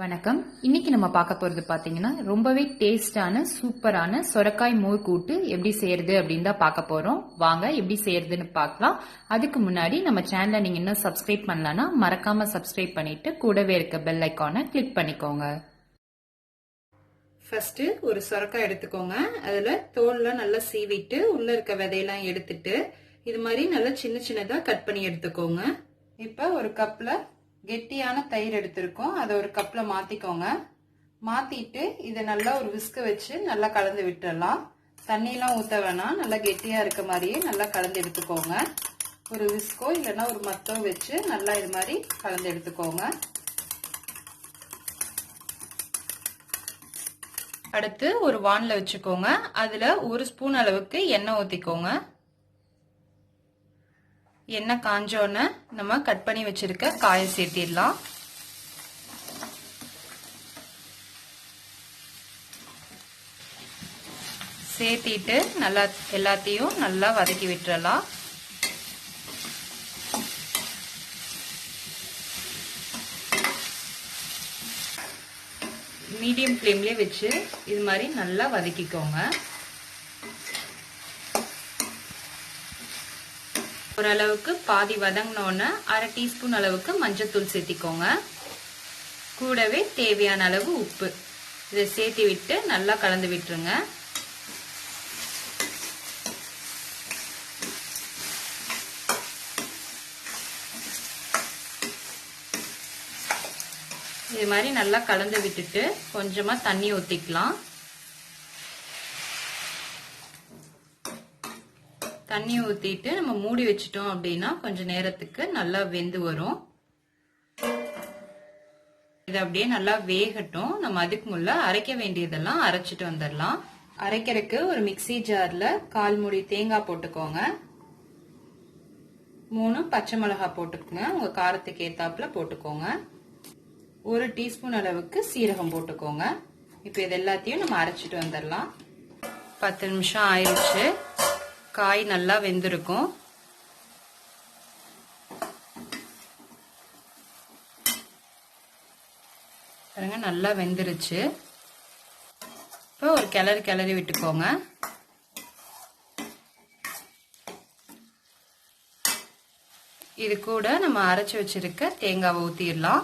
வணக்கம். இன்னைக்கு நம்ம பார்க்க போறது பாத்தீங்கன்னா ரொம்பவே டேஸ்டான சூப்பரான சொரக்காய் மோர் கூட்டு எப்படி செய்யறது அப்படின்னு தான் பார்க்க போறோம். வாங்க எப்படி செய்யறதுன்னு பார்க்கலாம். அதுக்கு முன்னாடி நம்ம சேனலை நீங்க இன்னும் சப்ஸ்கிரைப் பண்ணலன்னா மறக்காம சப்ஸ்கிரைப் பண்ணிட்டு கூடவே இருக்க பெல் ஐக்கானை கிளிக் பண்ணிக்கோங்க. ஃபர்ஸ்ட் ஒரு சொரக்காய் எடுத்துக்கோங்க. அதுல தோல்லாம் நல்லா சீவிட்டு உள்ள இருக்க விதையெல்லாம் எடுத்துட்டு இது மாதிரி நல்லா சின்ன சின்னதா கட் பண்ணி எடுத்துக்கோங்க. இப்ப ஒரு கப்ல கெட்டியான தயிர் எடுத்திருக்கோம். அதை ஒரு கப்ல மாத்திக்கோங்க. மாத்திட்டு இதை நல்லா ஒரு விஸ்க வச்சு நல்லா கலந்து விட்டுறலாம். தண்ணியெல்லாம் ஊத்த வேணாம். நல்லா கெட்டியா இருக்க மாதிரியே நல்லா கலந்து எடுத்துக்கோங்க. ஒரு விஸ்கோ இல்லைன்னா ஒரு மத்தோ வச்சு நல்லா இது மாதிரி கலந்து எடுத்துக்கோங்க. அடுத்து ஒரு வான்ல வச்சுக்கோங்க. அதுல ஒரு ஸ்பூன் அளவுக்கு எண்ணெய் ஊத்திக்கோங்க. எண்ணெய் காஞ்சோன்னு நம்ம கட் பண்ணி வச்சிருக்க காயை சேர்த்திடலாம். சேர்த்திட்டு நல்லா எல்லாத்தையும் நல்லா வதக்கி விட்டுறலாம். மீடியம் ஃப்ளேம்லயே வச்சு இது மாதிரி நல்லா வதக்கிக்கோங்க. ஓரளவுக்கு பாதி வதங்கினோன்னு அரை டீஸ்பூன் அளவுக்கு மஞ்சத்தூள் சேர்த்திக்கோங்க. கூடவே தேவையான அளவு உப்பு இதை சேர்த்து விட்டு நல்லா கலந்து விட்டுருங்க. இது மாதிரி நல்லா கலந்து விட்டுட்டு கொஞ்சமா தண்ணி ஊத்திக்கலாம். தண்ணி ஊத்திட்டு நம்ம மூடி வச்சிட்டோம் அப்படின்னா கொஞ்ச நேரத்துக்கு நல்லா வெந்து வரும். இது அப்படியே நல்லா வேகட்டும். நம்ம அதுக்கு முன்ன அரைக்க வேண்டியதெல்லாம் அரைச்சிட்டு வந்துடலாம். அரைக்கிறதுக்கு ஒரு மிக்சி ஜார்ல 1/4 மூடி தேங்காய் போட்டுக்கோங்க. 3 பச்சை மிளகாய் போட்டுக்கோங்க. உங்க காரத்துக்கு ஏத்தாப்புல போட்டுக்கோங்க. 1 டீஸ்பூன் அளவுக்கு சீரகம் போட்டுக்கோங்க. இப்ப இது எல்லாத்தையும் நம்ம அரைச்சிட்டு வந்துடலாம். 10 நிமிஷம் ஆயிடுச்சு. காய் நல்லா வெந்திருக்கும். பாருங்க நல்லா வெந்துருச்சு. இப்போ ஒரு கிளறி விட்டுக்கோங்க. இது கூட நம்ம அரைச்சு வச்சிருக்க தேங்காவை ஊத்திடலாம்.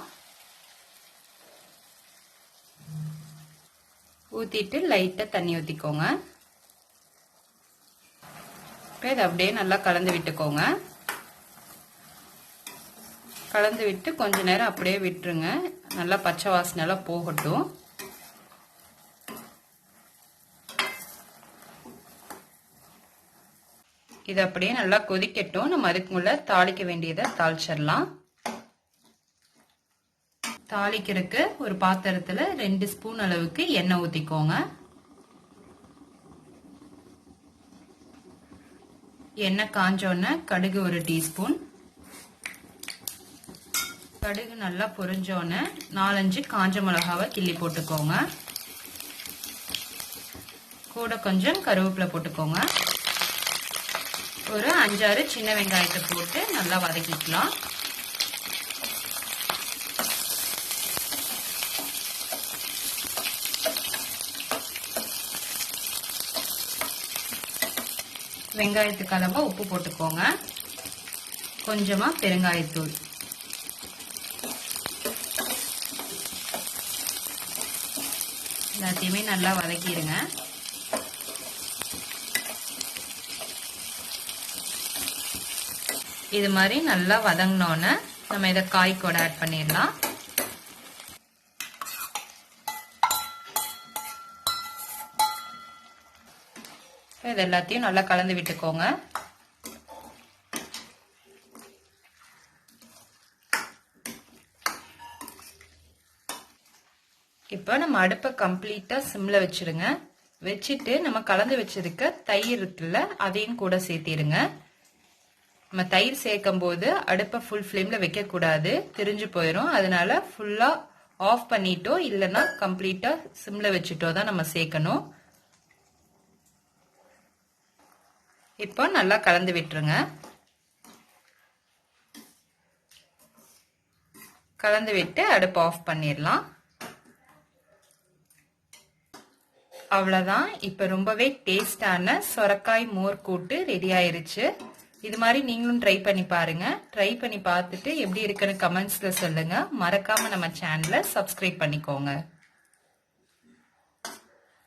ஊத்திட்டு லைட்டா தண்ணி ஊத்திக்கோங்க. இதை அப்படியே நல்லா கலந்து விட்டுக்கோங்க. கலந்து விட்டு கொஞ்ச நேரம் அப்படியே விட்டுருங்க. நல்லா பச்சை வாசனை எல்லாம் போகட்டும். இது அப்படியே நல்லா கொதிக்கட்டும். நம்ம அதுக்கு முன்ன தாளிக்க வேண்டியதை தாளிச்சிடலாம். தாளிக்கிறதுக்கு ஒரு பாத்திரத்துல 2 ஸ்பூன் அளவுக்கு எண்ணெய் ஊத்திக்கோங்க. எண்ணெய் காஞ்சோன்னு கடுகு 1 டீஸ்பூன். கடுகு நல்லா பொரிஞ்சோன்னு 4-5 காஞ்ச மிளகாவை கிள்ளி போட்டுக்கோங்க. கூட கொஞ்சம் கருவேப்பிலை போட்டுக்கோங்க. ஒரு 5-6 சின்ன வெங்காயத்தை போட்டு நல்லா வதக்கிக்கலாம். வெங்காயத்துக்கு அளவா உப்பு போட்டுக்கோங்க. கொஞ்சமா பெருங்காயத்தூள். எல்லாத்தையுமே நல்லா வதக்கிடுங்க. இது மாதிரி நல்லா வதங்கினோன்னு நம்ம இதை காய் கூட ஆட் பண்ணிடலாம். இது எல்லாத்தையும் நல்லா கலந்து விட்டுக்கோங்க. இப்போ நம்ம அடுப்பை கம்ப்ளீட்டா சிம்ல வச்சிருங்க. வச்சுட்டு நம்ம கலந்து வச்சிருக்க தயிர் இருக்குல்ல அதையும் கூட சேர்த்திருங்க. நம்ம தயிர் சேர்க்கும் போது அடுப்பை ஃபுல் ஃப்ளேம்ல வைக்க கூடாது, திரிஞ்சு போயிடும். அதனால ஃபுல்லா ஆஃப் பண்ணிட்டோ இல்லைன்னா கம்ப்ளீட்டா சிம்ல வச்சுட்டோ தான் நம்ம சேர்க்கணும். இப்போ நல்லா கலந்து விட்டுருங்க. கலந்து விட்டு அடுப்பு ஆஃப் பண்ணிடலாம். அவ்வளவுதான். இப்ப ரொம்பவே டேஸ்டான சொரக்காய் மோர் கூட்டு ரெடி ஆயிருச்சு. இது மாதிரி நீங்களும் ட்ரை பண்ணி பாருங்க. ட்ரை பண்ணி பார்த்துட்டு எப்படி இருக்குன்னு கமெண்ட்ஸ்ல சொல்லுங்க. மறக்காம நம்ம சேனலை சப்ஸ்கிரைப் பண்ணிக்கோங்க.